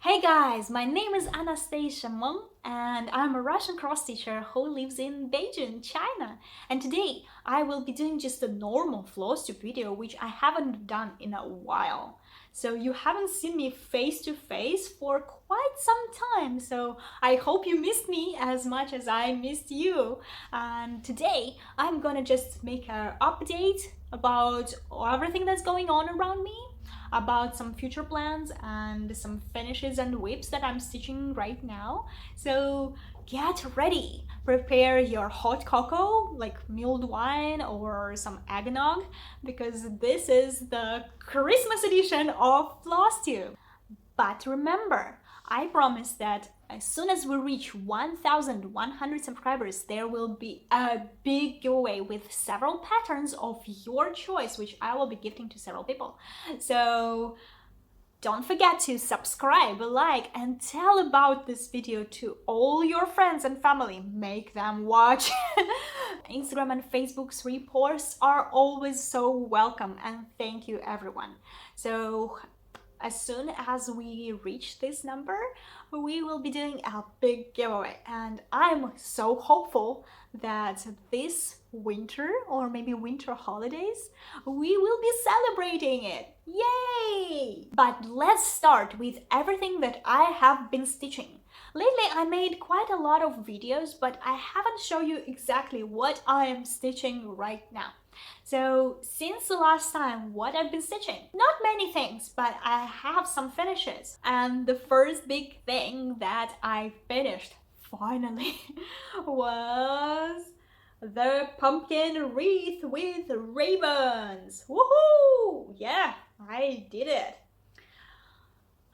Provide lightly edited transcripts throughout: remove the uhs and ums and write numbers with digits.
Hey guys, my name is Anastasia Meng and I'm a Russian cross stitcher who lives in Beijing, China. And today I will be doing just a normal Flosstube video which I haven't done in a while. So you haven't seen me face to face for quite some time, so I hope you missed me as much as I missed you. And today I'm gonna just make an update about everything that's going on around me, about some future plans and some finishes and whips that I'm stitching right now. So get ready, prepare your hot cocoa like mulled wine or some eggnog, because this is the Christmas edition of Flosstube. But remember, I promise that as soon as we reach 1,100 subscribers, there will be a big giveaway with several patterns of your choice, which I will be gifting to several people. So don't forget to subscribe, like, and tell about this video to all your friends and family. Make them watch. Instagram and Facebook's reposts are always so welcome, and thank you everyone. So as soon as we reach this number, we will be doing a big giveaway, and I'm so hopeful that this winter or maybe winter holidays we will be celebrating it. Yay! But let's start with everything that I have been stitching. Lately I made quite a lot of videos, but I haven't shown you exactly what I am stitching right now. So since the last time, what I've been stitching? Not many things, but I have some finishes. And the first big thing that I finished, finally, was the pumpkin wreath with ribbons. Woohoo! Yeah, I did it.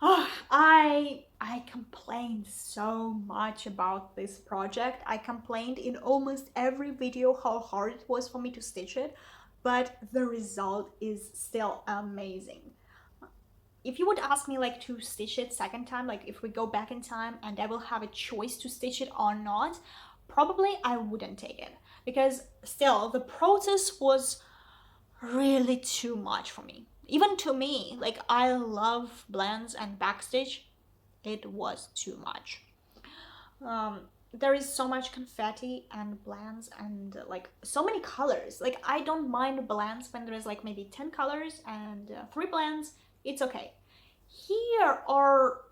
Oh, I complained so much about this project. I complained in almost every video how hard it was for me to stitch it, but the result is still amazing. If you would ask me like to stitch it second time, like if we go back in time and I will have a choice to stitch it or not, probably I wouldn't take it, because still the process was really too much for me. Even to me, like I love blends and backstitch, it was too much. There is so much confetti and blends and like so many colors. Like I don't mind blends when there is like maybe 10 colors and 3 blends, it's okay. Here are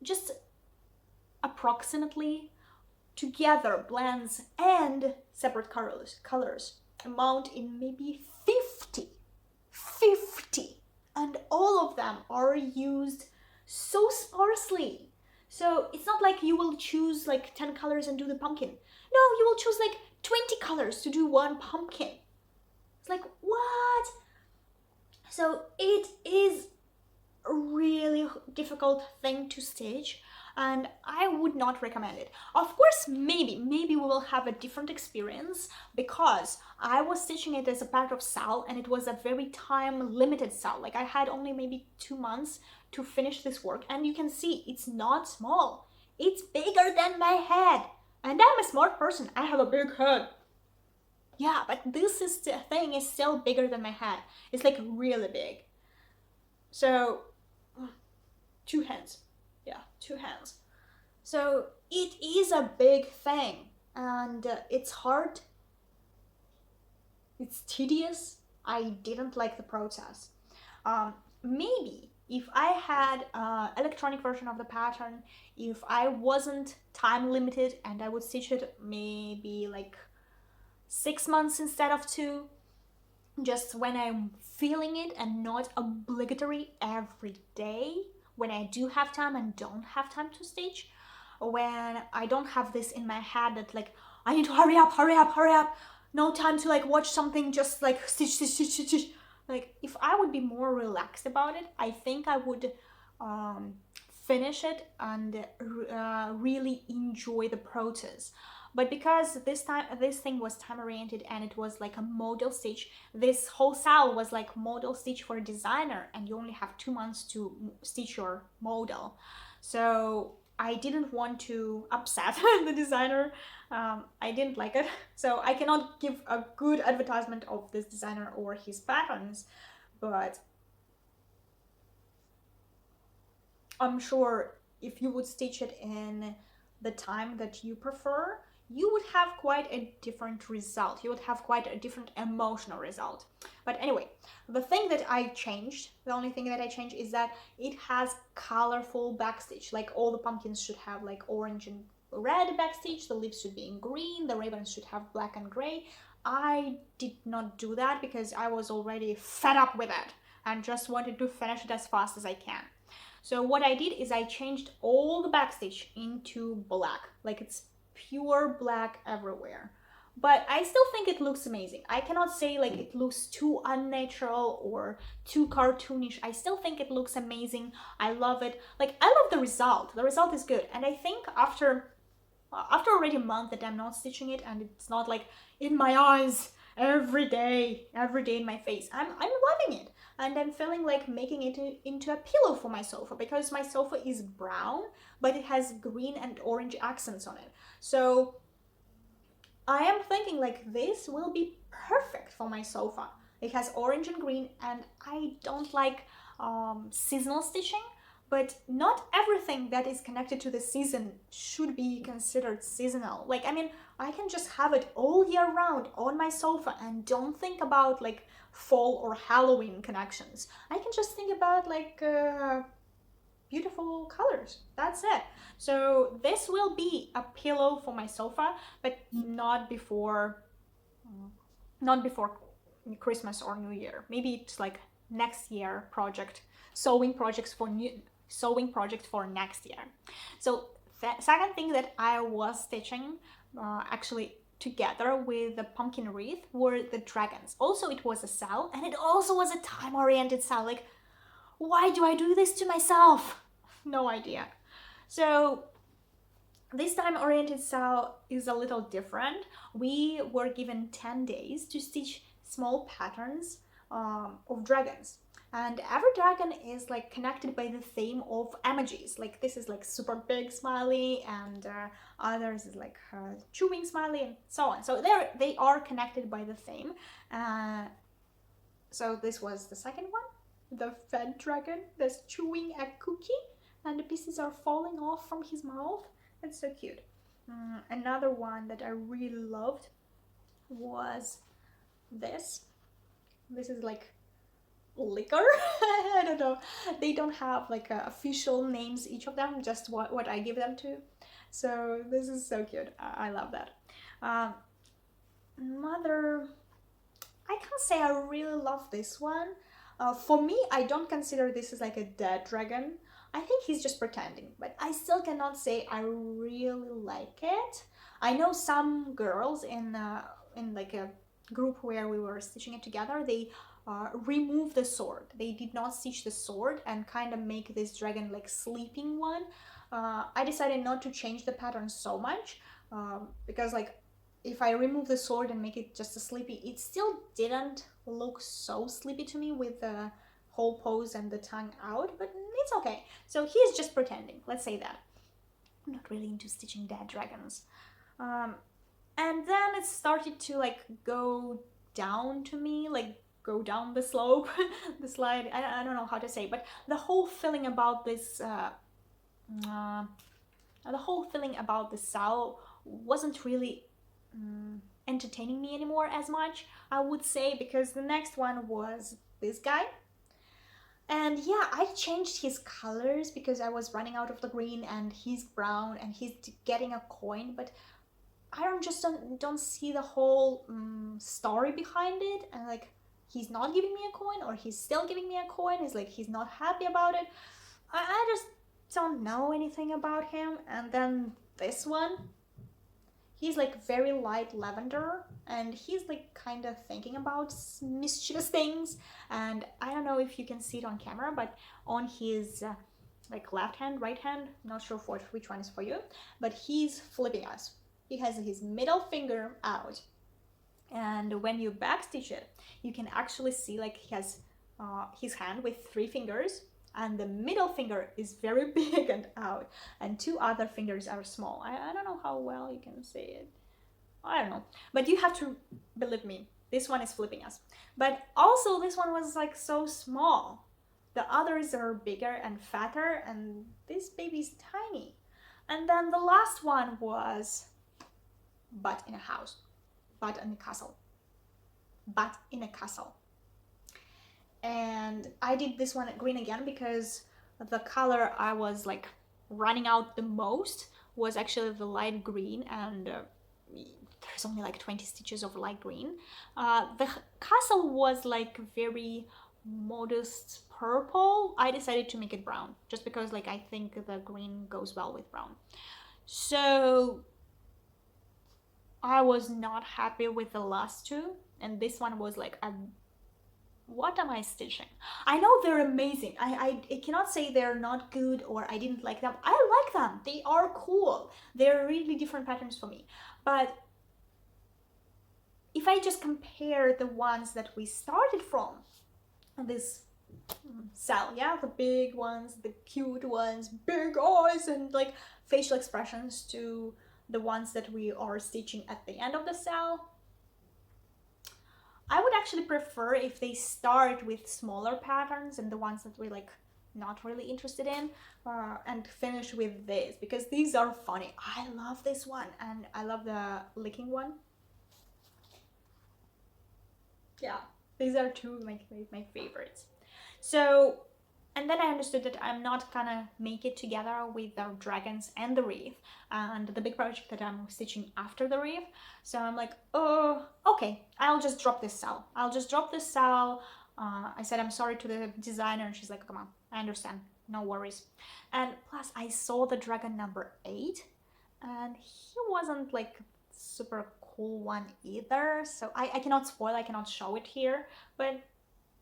just approximately together blends and separate colors amount in maybe 50, and all of them are used so sparsely. So it's not like you will choose like 10 colors and do the pumpkin. No, you will choose like 20 colors to do one pumpkin. It's like, what? So it is a really difficult thing to stitch, and I would not recommend it. Of course, maybe we will have a different experience, because I was stitching it as a pattern of sal and it was a very time limited sal. Like I had only maybe 2 months to finish this work, and you can see it's not small. It's bigger than my head, and I'm a smart person. I have a big head. Yeah, but this thing is still bigger than my head. It's like really big. So 2 hands. Yeah, 2 hands. So it is a big thing, and it's hard, it's tedious. I didn't like the process. Maybe if I had an electronic version of the pattern, if I wasn't time limited and I would stitch it maybe like 6 months instead of 2, just when I'm feeling it and not obligatory every day, when I do have time and don't have time to stitch, when I don't have this in my head that like I need to hurry up, no time to like watch something, just like stitch. Like if I would be more relaxed about it, I think I would finish it and really enjoy the process. But because this thing was time oriented and it was like a model stitch, this whole sal was like model stitch for a designer, and you only have 2 months to stitch your model. So I didn't want to upset the designer. I didn't like it, so I cannot give a good advertisement of this designer or his patterns, but I'm sure if you would stitch it in the time that you prefer, you would have quite a different result. You would have quite a different emotional result. But anyway, the thing that I changed, the only thing that I changed is that it has colorful backstitch. Like all the pumpkins should have like orange and red backstitch, the leaves should be in green, the ribbons should have black and gray. I did not do that because I was already fed up with it and just wanted to finish it as fast as I can. So what I did is I changed all the backstitch into black, like it's pure black everywhere. But I still think it looks amazing. I cannot say like it looks too unnatural or too cartoonish. I still think it looks amazing. I love it. Like I love the result. The result is good. And I think after already a month that I'm not stitching it and it's not like in my eyes every day in my face, I'm loving it. And I'm feeling like making it into a pillow for my sofa because my sofa is brown, but it has green and orange accents on it. So I am thinking like this will be perfect for my sofa. It has orange and green, and I don't like seasonal stitching, but not everything that is connected to the season should be considered seasonal. Like, I mean, I can just have it all year round on my sofa and don't think about like fall or Halloween connections. I can just think about like beautiful colors. That's it. So this will be a pillow for my sofa, but not before Christmas or New Year. Maybe it's like next year project, sewing project for next year. So the second thing that I was stitching actually together with the pumpkin wreath were the dragons. Also, it was a sale, and it also was a time-oriented sale. Like, why do I do this to myself? No idea. So this time-oriented sale is a little different. We were given 10 days to stitch small patterns of dragons. And every dragon is like connected by the theme of emojis. Like this is like super big smiley, and others is like chewing smiley, and so on. So they are connected by the theme. So this was the second one, the fed dragon that's chewing a cookie, and the pieces are falling off from his mouth. It's so cute. Another one that I really loved was this. This is like liquor. I don't know. They don't have like official names, each of them, just what I give them to. So this is so cute. I love that. Mother, I can't say I really love this one. For me, I don't consider this as like a dead dragon. I think he's just pretending, but I still cannot say I really like it. I know some girls in like a group where we were stitching it together, they remove the sword. They did not stitch the sword and kind of make this dragon like sleeping one. I decided not to change the pattern so much because like if I remove the sword and make it just a sleepy, it still didn't look so sleepy to me with the whole pose and the tongue out, but it's okay. So he's just pretending, let's say that. I'm not really into stitching dead dragons. And then it started to like go down to me, like go down the slope, the slide, I don't know how to say, but the whole feeling about this, Sao wasn't really entertaining me anymore as much, I would say, because the next one was this guy. And yeah, I changed his colors because I was running out of the green, and he's brown and he's getting a coin, but I don't see the whole story behind it. And like he's not giving me a coin, or he's still giving me a coin. It's like he's not happy about it. I just don't know anything about him. And then this one, he's like very light lavender, and he's like kind of thinking about mischievous things. And I don't know if you can see it on camera, but on his like left hand, right hand, not sure which one is for you, but he's flipping us. He has his middle finger out, and when you backstitch it, you can actually see like he has his hand with 3 fingers, and the middle finger is very big and out, and 2 other fingers are small. I don't know how well you can see it. I don't know, but you have to believe me, this one is flipping us. But also this one was like so small The others are bigger and fatter, and this baby's tiny. And then the last one was But in a House, But in a Castle, But in a Castle. And I did this one green again because the color I was like running out the most was actually the light green, and there's only like 20 stitches of light green. The castle was like very modest purple. I decided to make it brown just because like I think the green goes well with brown. So I was not happy with the last two, and this one was like what am I stitching? I know they're amazing. I cannot say they're not good or I didn't like them. I like them. They are cool. They're really different patterns for me. But if I just compare the ones that we started from, this cell, yeah, the big ones, the cute ones, big eyes and like facial expressions, to the ones that we are stitching at the end of the cell, I would actually prefer if they start with smaller patterns and the ones that we're like not really interested in, and finish with this, because these are funny. I love this one, and I love the licking one. Yeah, these are two of my favorites. So, and then I understood that I'm not gonna make it together with the dragons and the wreath and the big project that I'm stitching after the wreath. So I'm like, oh, okay, I'll just drop this cell. I'll just drop this cell. I said I'm sorry to the designer, and she's like, come on, I understand, no worries. And plus I saw the dragon number 8, and he wasn't like super cool one either. So I cannot spoil, I cannot show it here, but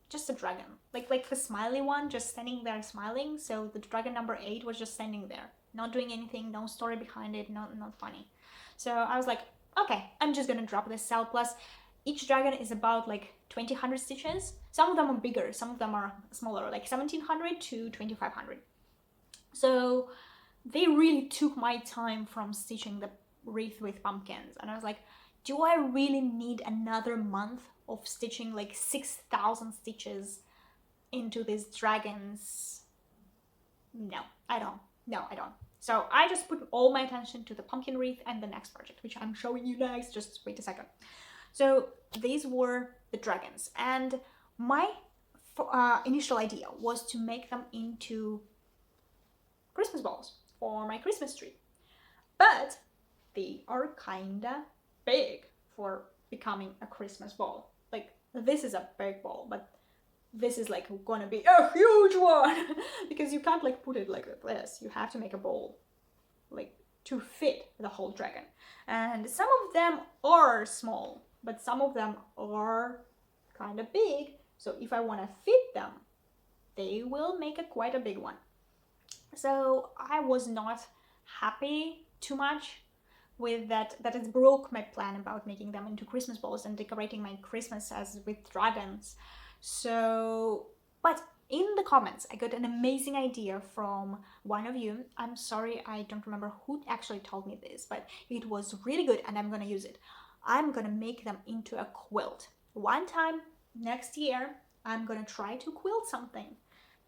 just a dragon, like the smiley one, just standing there smiling. So the dragon number 8 was just standing there, not doing anything, no story behind it, not funny. So I was like, okay, I'm just gonna drop this cell. Plus each dragon is about like 2000 stitches. Some of them are bigger, some of them are smaller, like 1700 to 2500. So they really took my time from stitching the wreath with pumpkins, and I was like, do I really need another month of stitching like 6,000 stitches into these dragons? No, I don't. No, I don't. So I just put all my attention to the pumpkin wreath and the next project, which I'm showing you next. Just wait a second. So these were the dragons, and my initial idea was to make them into Christmas balls for my Christmas tree, but they are kinda big for becoming a Christmas ball. Like, this is a big ball, but this is like gonna be a huge one because you can't like put it like this. You have to make a bowl like to fit the whole dragon, and some of them are small, but some of them are kind of big. So if I want to fit them, they will make quite a big one. So I was not happy too much with that it broke my plan about making them into Christmas balls and decorating my Christmas as with dragons. So, but in the comments I got an amazing idea from one of you. I'm sorry, I don't remember who actually told me this, but it was really good and I'm gonna use it. I'm gonna make them into a quilt. One time next year I'm gonna try to quilt something,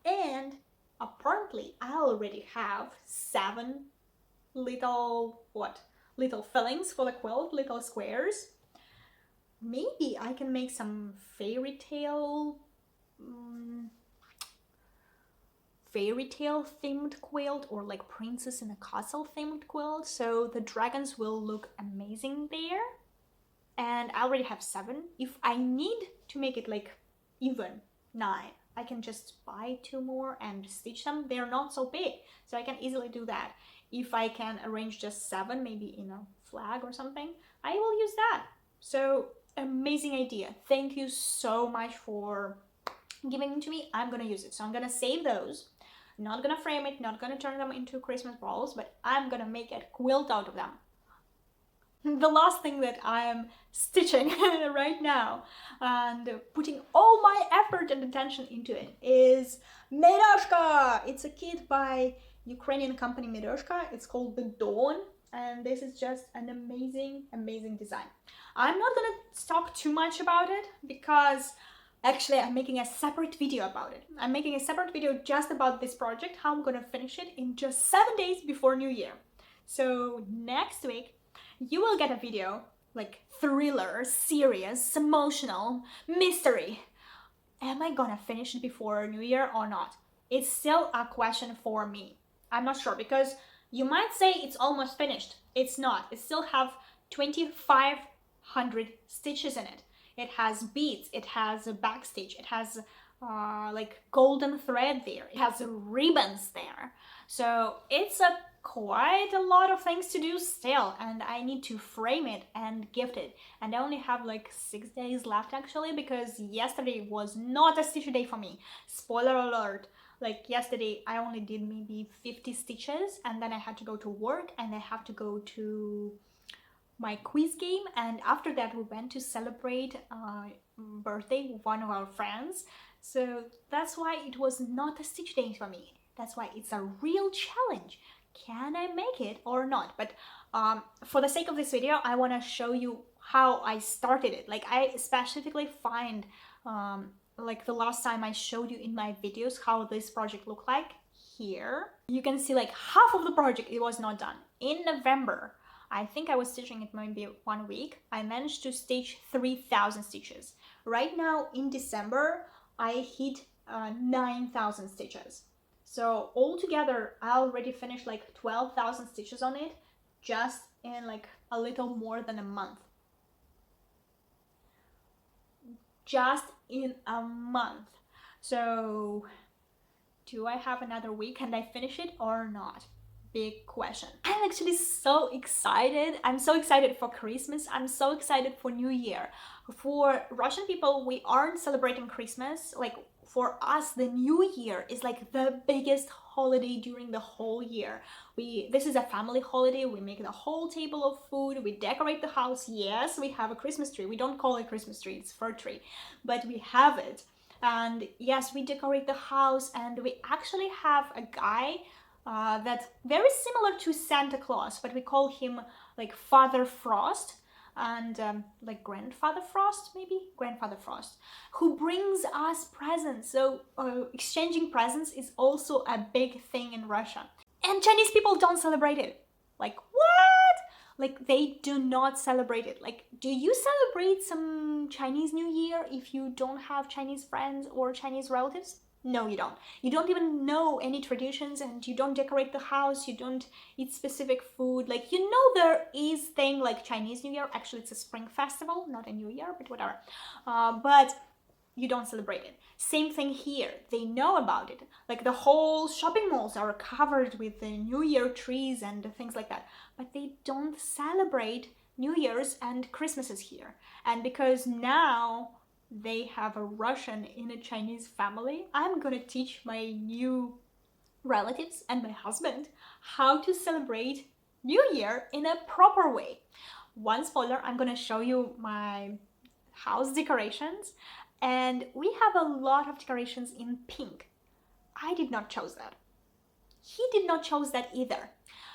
and apparently I already have 7 little little fillings for the quilt, little squares. Maybe I can make some fairy tale themed quilt, or like princess in a castle themed quilt, so the dragons will look amazing there. And I already have 7. If I need to make it like even 9, I can just buy 2 more and stitch them. They're not so big, so I can easily do that. If I can arrange just 7, maybe in a flag or something, I will use that. So amazing idea. Thank you so much for giving it to me. I'm gonna use it. So I'm gonna save those. Not gonna frame it, not gonna turn them into Christmas balls, but I'm gonna make a quilt out of them. The last thing that I am stitching right now and putting all my effort and attention into it is Medoshka. It's a kit by Ukrainian company Medoshka. It's called The Dawn, and this is just an amazing design. I'm not gonna talk too much about it because Actually, I'm making a separate video about it. I'm making a separate video just about this project, how I'm gonna finish it in just 7 days before New Year. So next week, you will get a video like thriller, serious, emotional, mystery. Am I gonna finish it before New Year or not? It's still a question for me. I'm not sure because you might say it's almost finished. It's not. It still have 2,500 stitches in it. It has beads, it has a backstitch, it has like golden thread there, it has ribbons there. So it's quite a lot of things to do still, and I need to frame it and gift it. And I only have like 6 days left actually, because yesterday was not a stitch day for me. Spoiler alert. Like yesterday I only did maybe 50 stitches, and then I had to go to work and I have to go to my quiz game, and after that we went to celebrate birthday with one of our friends. So that's why it was not a stitch day for me. That's why it's a real challenge. Can I make it or not? But for the sake of this video, I want to show you how I started it. Like I specifically find like the last time I showed you in my videos how this project looked like. Here you can see like half of the project it was not done. In November, I think I was stitching it maybe 1 week. I managed to stitch 3,000 stitches. Right now in December, I hit 9,000 stitches. So altogether, I already finished like 12,000 stitches on it just in like a little more than a month. Just in a month. So do I have another week and I finish it or not? Big question. I'm actually so excited. I'm so excited for Christmas. I'm so excited for New Year. For Russian people, we aren't celebrating Christmas. Like for us, the New Year is like the biggest holiday during the whole year. This is a family holiday. We make the whole table of food. We decorate the house. Yes, we have a Christmas tree. We don't call it Christmas tree. It's fir tree, but we have it. And yes, we decorate the house, and we actually have a guy that's very similar to Santa Claus, but we call him like Father Frost, and like Grandfather Frost, maybe? Grandfather Frost, who brings us presents. So exchanging presents is also a big thing in Russia. And Chinese people don't celebrate it. Like, what? Like, they do not celebrate it. Like, do you celebrate some Chinese New Year if you don't have Chinese friends or Chinese relatives? No, you don't. You don't even know any traditions, and you don't decorate the house, you don't eat specific food. Like, you know, there is thing like Chinese New Year. Actually, it's a spring festival, not a New Year, but whatever. But you don't celebrate it. Same thing here. They know about it. Like the whole shopping malls are covered with the New Year trees and things like that. But they don't celebrate New Year's and Christmases here. And because now they have a Russian in a Chinese family, I'm gonna teach my new relatives and my husband how to celebrate New Year in a proper way. One spoiler, I'm gonna show you my house decorations, and we have a lot of decorations in pink. I did not choose that. He did not choose that either.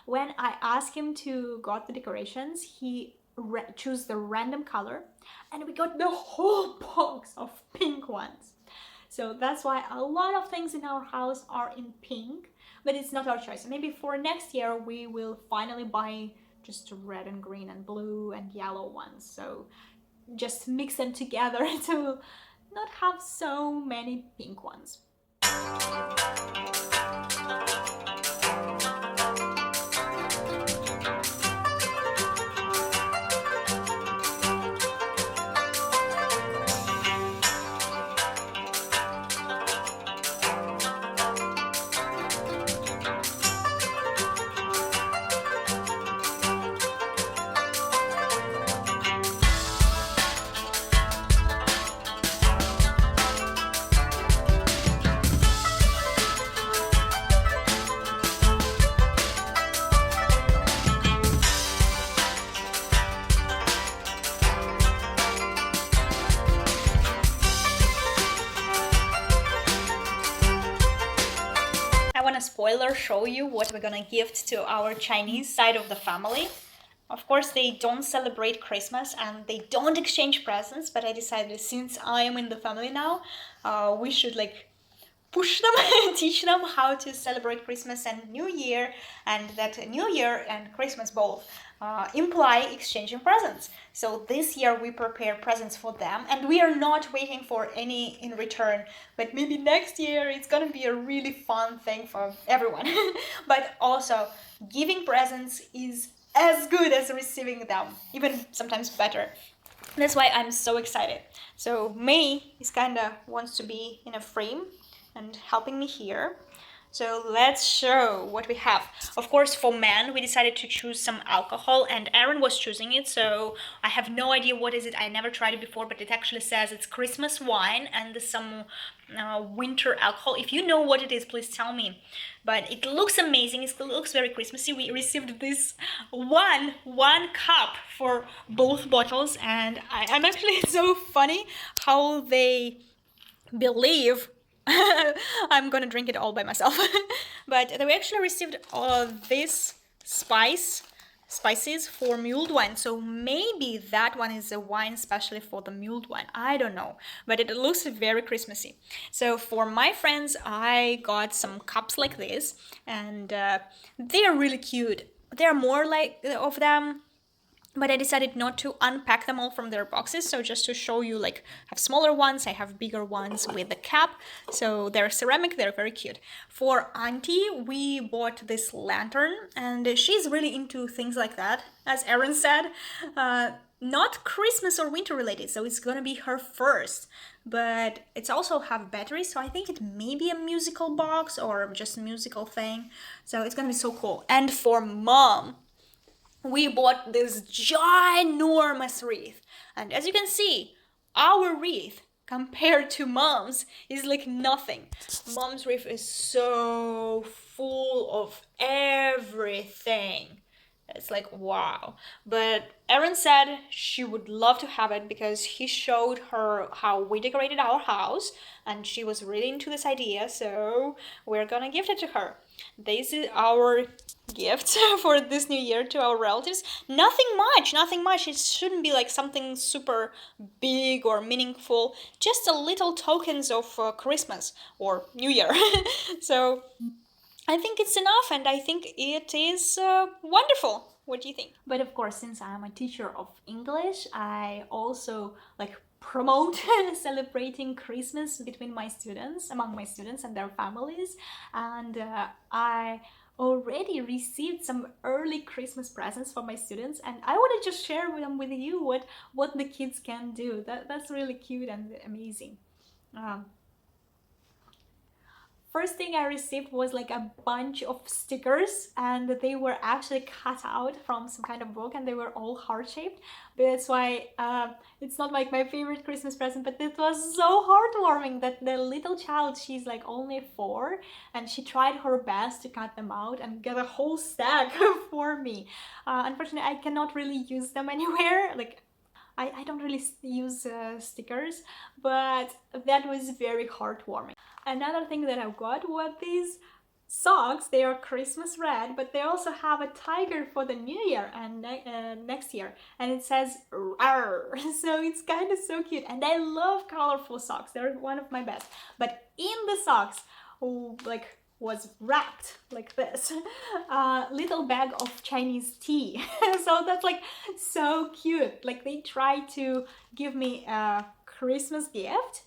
When I asked him to got the decorations, he choose the random color, and we got the whole box of pink ones. So that's why a lot of things in our house are in pink, but it's not our choice. Maybe for next year we will finally buy just red and green and blue and yellow ones. So just mix them together to not have so many pink ones. Spoiler show you what we're gonna gift to our Chinese side of the family. Of course, they don't celebrate Christmas and they don't exchange presents, but I decided since I am in the family now, we should like push them teach them how to celebrate Christmas and New Year, and that New Year and Christmas both imply exchanging presents. So this year we prepare presents for them and we are not waiting for any in return, but maybe next year it's gonna be a really fun thing for everyone. But also giving presents is as good as receiving them, even sometimes better. That's why I'm so excited. So May is kinda wants to be in a frame and helping me here. So let's show what we have. Of course, for men, we decided to choose some alcohol and Aaron was choosing it. So I have no idea what is it. I never tried it before, but it actually says it's Christmas wine and some winter alcohol. If you know what it is, please tell me. But it looks amazing. It looks very Christmassy. We received this one cup for both bottles, and I'm actually so funny how they believe I'm gonna drink it all by myself. But we actually received this spices for mulled wine, so maybe that one is a wine especially for the mulled wine. I don't know, but it looks very Christmassy. So for my friends, I got some cups like this, and they are really cute. There are more like of them, but I decided not to unpack them all from their boxes, so just to show you, like, I have smaller ones, I have bigger ones with the cap, so they're ceramic, they're very cute. For Auntie, we bought this lantern, and she's really into things like that, as Erin said. Not Christmas or winter related, so it's gonna be her first, but it's also have batteries, so I think it may be a musical box or just a musical thing, so it's gonna be so cool. And for Mom, we bought this ginormous wreath, and as you can see, our wreath compared to Mom's is like nothing. Mom's wreath is so full of everything. It's like wow. But Erin said she would love to have it because he showed her how we decorated our house and she was really into this idea, so we're gonna gift it to her. This is our gift for this new year to our relatives. Nothing much. It shouldn't be like something super big or meaningful, just a little tokens of Christmas or New Year. So I think it's enough, and I think it is wonderful. What do you think? But of course, since I am a teacher of English, I also like promote celebrating Christmas between my students, among my students and their families, and I already received some early Christmas presents for my students, and I want to just share them with you what the kids can do. That's really cute and amazing. First thing I received was like a bunch of stickers, and they were actually cut out from some kind of book and they were all heart-shaped. That's why it's not like my favorite Christmas present, but it was so heartwarming that the little child, she's like only 4, and she tried her best to cut them out and get a whole stack for me. Unfortunately, I cannot really use them anywhere. Like, I don't really use stickers, but that was very heartwarming. Another thing that I got were these socks. They are Christmas red, but they also have a tiger for the new year and next year, and it says "Rawr." So it's kind of so cute, and I love colorful socks. They're one of my best. But in the socks, like, was wrapped like this little bag of Chinese tea. So that's like so cute. Like, they tried to give me a Christmas gift,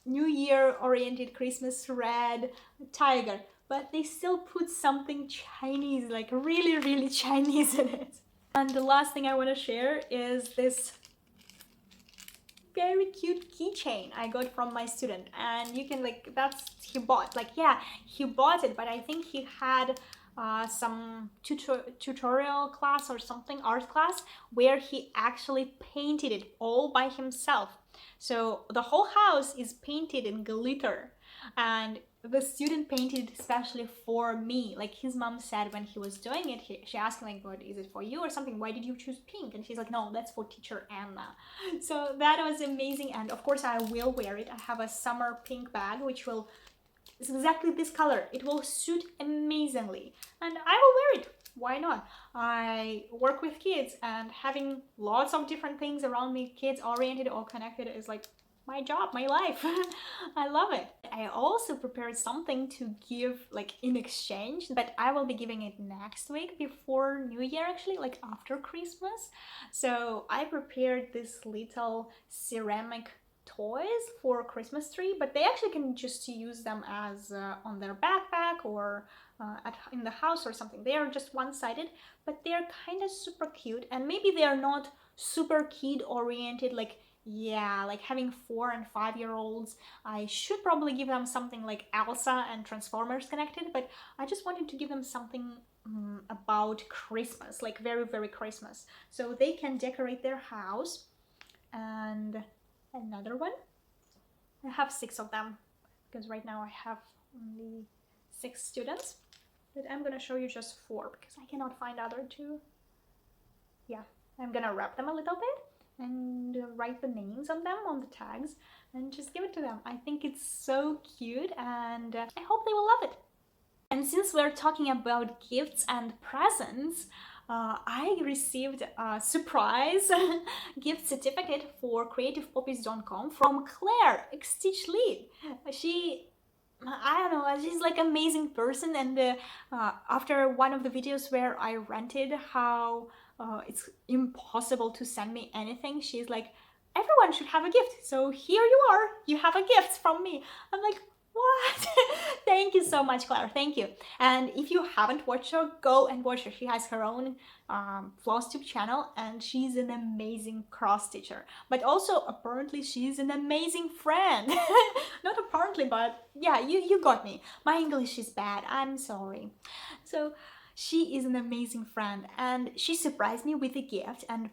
New Year oriented Christmas red tiger, but they still put something Chinese, like really Chinese in it. And the last thing I want to share is this very cute keychain I got from my student, and you can, like, that's he bought, like, yeah, he bought it, but I think he had some tutorial class or something, art class, where he actually painted it all by himself. So the whole house is painted in glitter, and the student painted especially for me. Like, his mom said when he was doing it, she asked him, like, what is it for you or something? Why did you choose pink? And she's like, no, that's for teacher Anna. So that was amazing, and of course I will wear it. I have a summer pink bag which will It's exactly this color. It will suit amazingly, and I will wear it. Why not? I work with kids, and having lots of different things around me, kids oriented or connected, is like my job, my life. I love it. I also prepared something to give like in exchange, but I will be giving it next week before New Year, actually, like after Christmas. So I prepared this little ceramic toys for Christmas tree, but they actually can just use them as on their backpack or in the house or something. They are just one-sided, but they're kind of super cute, and maybe they are not super kid oriented, like yeah, like having 4 and 5-year-olds. I should probably give them something like Elsa and Transformers connected, but I just wanted to give them something about Christmas, like very, very Christmas. So they can decorate their house. And another one. I have 6 of them because right now I have only 6 students, but I'm gonna show you just 4 because I cannot find other 2. Yeah, I'm gonna wrap them a little bit and write the names on them on the tags and just give it to them. I think it's so cute, and I hope they will love it. And since we're talking about gifts and presents, I received a surprise gift certificate for creativepoppies.com from Claire, Stitch Lead. I don't know, she's like an amazing person, and after one of the videos where I ranted how it's impossible to send me anything, she's like, everyone should have a gift, so here you are, you have a gift from me. I'm like, what? Thank you so much, Claire. Thank you. And if you haven't watched her, go and watch her. She has her own Flosstube channel, and she's an amazing cross stitcher. But also, apparently, she's an amazing friend. Not apparently, but yeah, you got me. My English is bad. I'm sorry. So she is an amazing friend, and she surprised me with a gift. And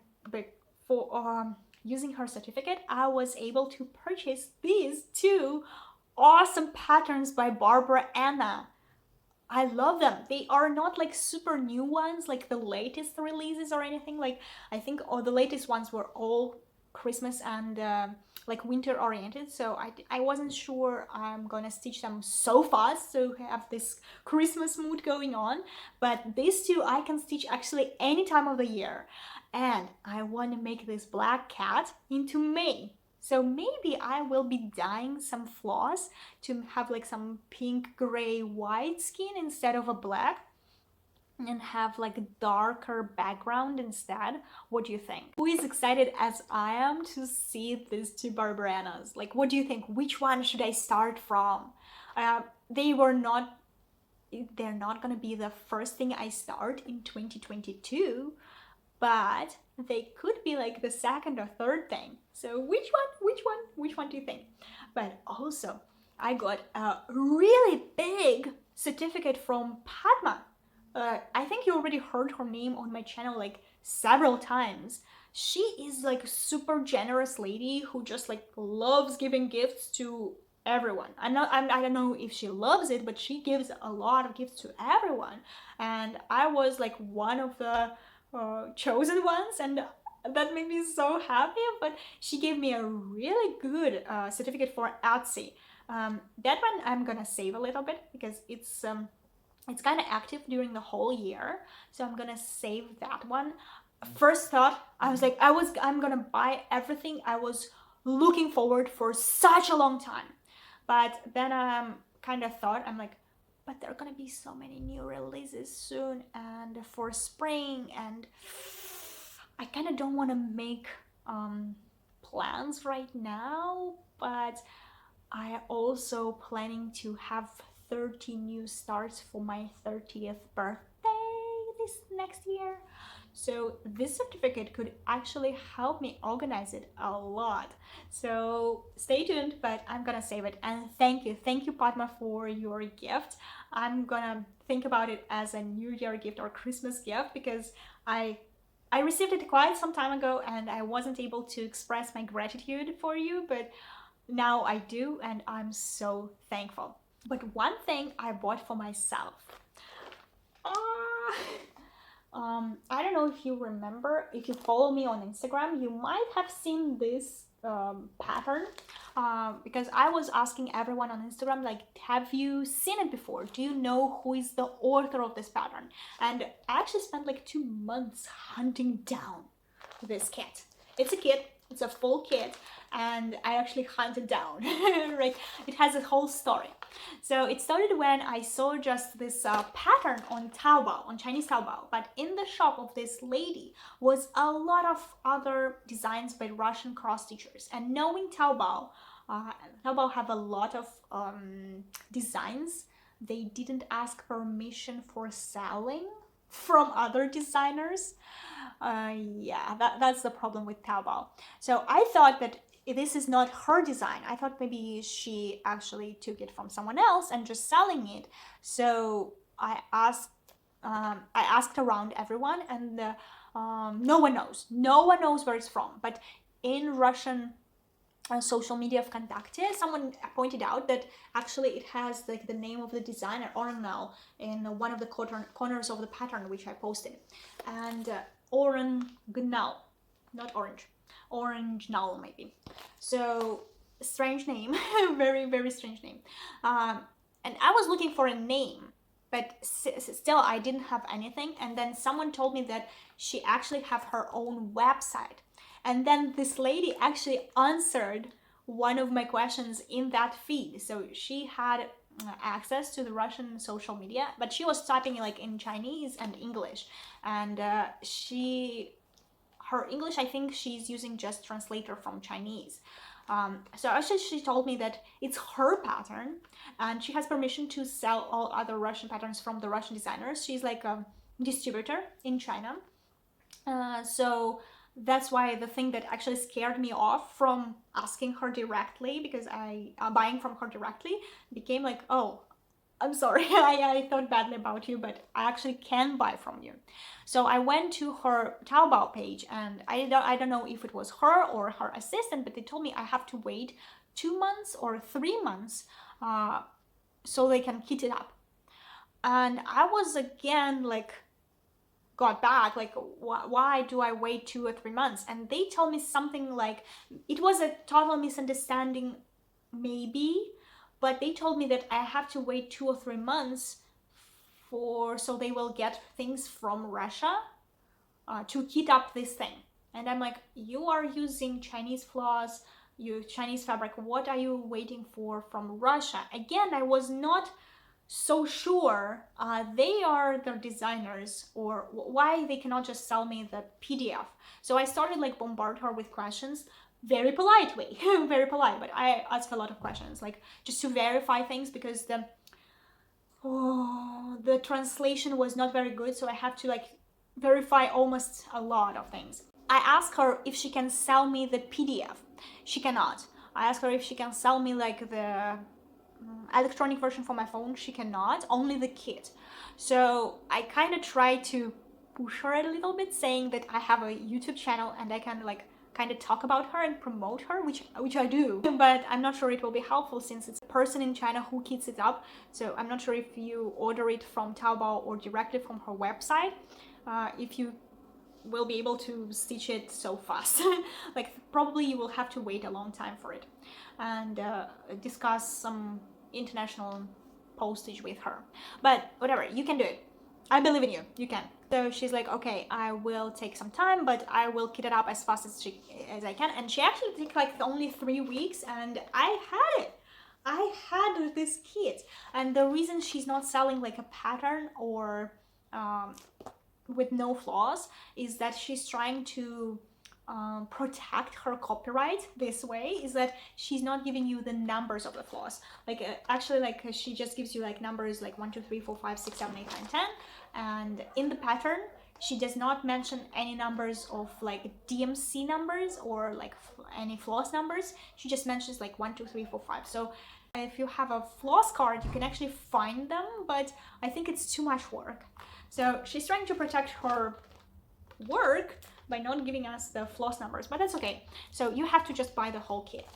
for using her certificate, I was able to purchase these 2 awesome patterns by Barbara Anna. I love them. They are not like super new ones, like the latest releases or anything. Like I think all the latest ones were all Christmas and like winter oriented, so I wasn't sure I'm gonna stitch them so fast, so have this Christmas mood going on. But these 2 I can stitch actually any time of the year, and I want to make this black cat into May. So maybe I will be dyeing some floss to have like some pink, gray, white skin instead of a black, and have like a darker background instead. What do you think? Who is excited as I am to see these 2 Barbaranas? Like, what do you think? Which one should I start from? They're not gonna be the first thing I start in 2022, but they could be like the second or third thing. So which one do you think? But also, I got a really big certificate from Padma. I think you already heard her name on my channel like several times. She is like a super generous lady who just like loves giving gifts to everyone. I don't know if she loves it, but she gives a lot of gifts to everyone. And I was like one of the chosen ones, and that made me so happy. But she gave me a really good certificate for Etsy. That one I'm gonna save a little bit because it's kind of active during the whole year, so I'm gonna save that one. First thought, I was like, I'm gonna buy everything I was looking forward for such a long time. But then kind of thought, I'm like, but there are gonna be so many new releases soon and for spring, and I kind of don't want to make plans right now. But I also planning to have 30 new starts for my 30th birthday this next year. So this certificate could actually help me organize it a lot. So stay tuned, but I'm gonna save it. And thank you Padma for your gift. I'm gonna think about it as a New Year gift or Christmas gift because I received it quite some time ago and I wasn't able to express my gratitude for you, but now I do, and I'm so thankful. But one thing I bought for myself. I don't know if you remember, if you follow me on Instagram, you might have seen this pattern. because I was asking everyone on Instagram, like, have you seen it before? Do you know who is the author of this pattern? And I actually spent like 2 months hunting down this kit. It's a kit, it's a full kit, and I actually hunted down, right? It has a whole story. So it started when I saw just this pattern on Taobao, on Chinese Taobao, but in the shop of this lady was a lot of other designs by Russian cross stitchers. And knowing Taobao, Taobao have a lot of designs. They didn't ask permission for selling from other designers. Yeah, that's the problem with Taobao. So I thought that this is not her design. I thought maybe she actually took it from someone else and just selling it. So I asked around everyone, and no one knows. No one knows where it's from. But in Russian social media of Kontakte, someone pointed out that actually it has like the name of the designer, Orangnal, in one of the corners of the pattern which I posted. And Orangnal, not orange, Orangnal maybe. So strange name, very, very strange name. And I was looking for a name, but still I didn't have anything. And then someone told me that she actually have her own website. And then this lady actually answered one of my questions in that feed. So she had access to the Russian social media, but she was typing like in Chinese and English. And her English, I think she's using just translator from Chinese. So actually she told me that it's her pattern and she has permission to sell all other Russian patterns from the Russian designers. She's like a distributor in China. So that's why the thing that actually scared me off from asking her directly, because buying from her directly, became like, oh, I'm sorry, I thought badly about you, but I actually can buy from you. So I went to her Taobao page, and I don't know if it was her or her assistant, but they told me I have to wait 2 months or 3 months so they can kit it up. And I was again like, got back, like, why do I wait 2 or 3 months? And they told me something like, it was a total misunderstanding maybe, but they told me that I have to wait 2 or 3 months so they will get things from Russia to kit up this thing. And I'm like, you are using Chinese floss, Chinese fabric, what are you waiting for from Russia? Again, I was not so sure they are the designers, or why they cannot just sell me the PDF. So I started like bombard her with questions, very politely, very polite, but I asked a lot of questions, like just to verify things, because the translation was not very good, so I have to like verify almost a lot of things. I asked her if she can sell me the PDF. She cannot. I asked her if she can sell me like the electronic version for my phone. She cannot, only the kit. So I kind of tried to push her a little bit, saying that I have a YouTube channel and I can like kind of talk about her and promote her, which I do, but I'm not sure it will be helpful since it's a person in China who kits it up. So I'm not sure if you order it from Taobao or directly from her website, if you will be able to stitch it so fast. Like probably you will have to wait a long time for it, and discuss some international postage with her. But whatever, you can do it. I believe in you, you can. So she's like, okay, I will take some time, but I will kit it up as fast as I can. And she actually took like only 3 weeks, and I had it. I had this kit. And the reason she's not selling like a pattern or with no flaws is that she's trying to protect her copyright this way, is that she's not giving you the numbers of the flaws. Like actually, like she just gives you like numbers like 1, 2, 3, 4, 5, 6, 7, 8, 9, 10. And in the pattern, she does not mention any numbers of like DMC numbers or like any floss numbers. She just mentions like 1, 2, 3, 4, 5. So if you have a floss card, you can actually find them, but I think it's too much work. So she's trying to protect her work by not giving us the floss numbers, but that's okay. So you have to just buy the whole kit.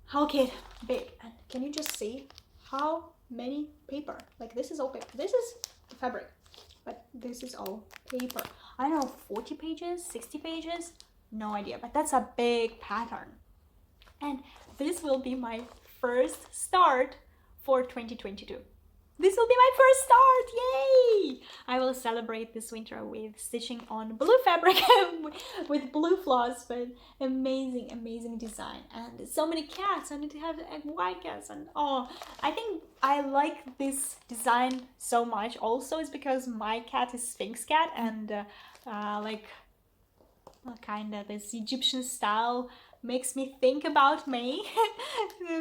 Whole kit, big. And can you just see how many paper? Like this is all paper. This is the fabric, but this is all paper. I don't know, 40 pages, 60 pages, no idea, but that's a big pattern. And this will be my first start for 2022. This will be my first start, yay! I will celebrate this winter with stitching on blue fabric with blue floss, but amazing, amazing design. And so many cats, I need to have white cats, and oh, I think I like this design so much also is because my cat is Sphinx cat, and like kind of this Egyptian style makes me think about May.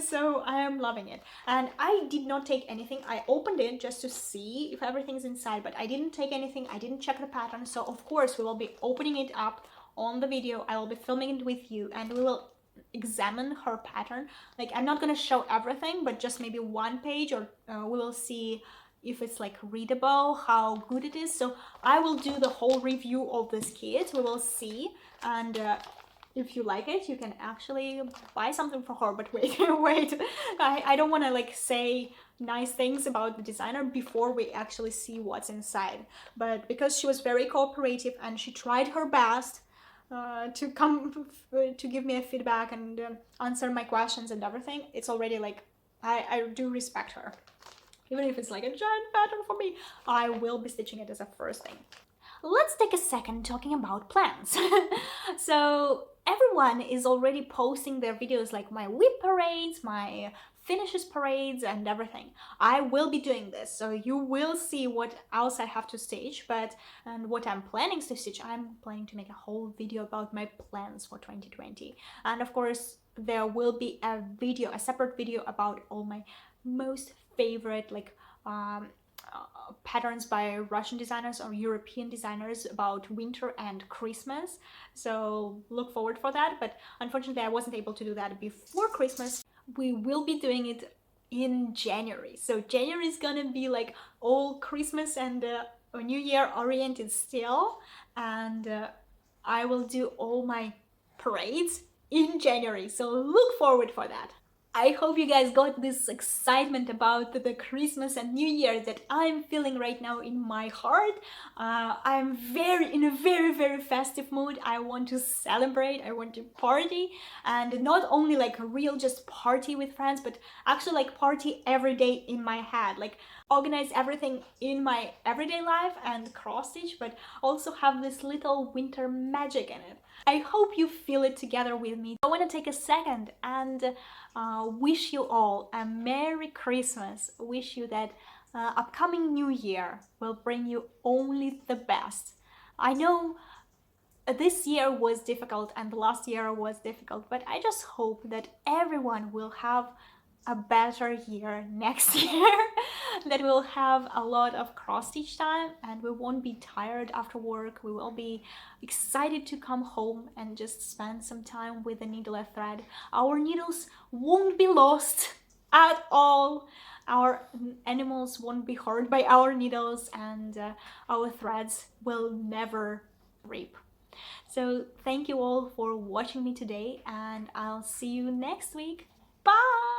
So I am loving it. And I did not take anything. I opened it just to see if everything's inside, but I didn't take anything. I didn't check the pattern. So of course we will be opening it up on the video. I will be filming it with you and we will examine her pattern. Like, I'm not gonna show everything, but just maybe one page, or we will see if it's like readable, how good it is. So I will do the whole review of this kit. We will see, and if you like it, you can actually buy something for her. But wait, wait, I don't want to like say nice things about the designer before we actually see what's inside. But because she was very cooperative and she tried her best to come to give me a feedback and answer my questions and everything, it's already like I do respect her. Even if it's like a giant pattern for me, I will be stitching it as a first thing. Let's take a second talking about plans. So everyone is already posting their videos, like my whip parades, my finishes parades and everything. I will be doing this, so you will see what else I have to stitch, and what I'm planning to stitch. I'm planning to make a whole video about my plans for 2020. And of course, there will be a separate video about all my most favorite like patterns by Russian designers or European designers about winter and Christmas. So look forward for that. But unfortunately, I wasn't able to do that before Christmas. We will be doing it in January. So January is gonna be like all Christmas and New Year oriented still. And I will do all my parades in January. So look forward for that. I hope you guys got this excitement about the Christmas and New Year that I'm feeling right now in my heart. I'm in a very festive mood. I want to celebrate, I want to party, and not only like a real just party with friends, but actually like party every day in my head, like organize everything in my everyday life and cross stitch, but also have this little winter magic in it. I hope you feel it together with me. I want to take a second and wish you all a Merry Christmas. Wish you that upcoming New Year will bring you only the best. I know this year was difficult and the last year was difficult, but I just hope that everyone will have a better year next year, that we'll have a lot of cross stitch time and we won't be tired after work. We will be excited to come home and just spend some time with the needle and thread. Our needles won't be lost at all. Our animals won't be hurt by our needles, and our threads will never rip. So thank you all for watching me today, and I'll see you next week. Bye!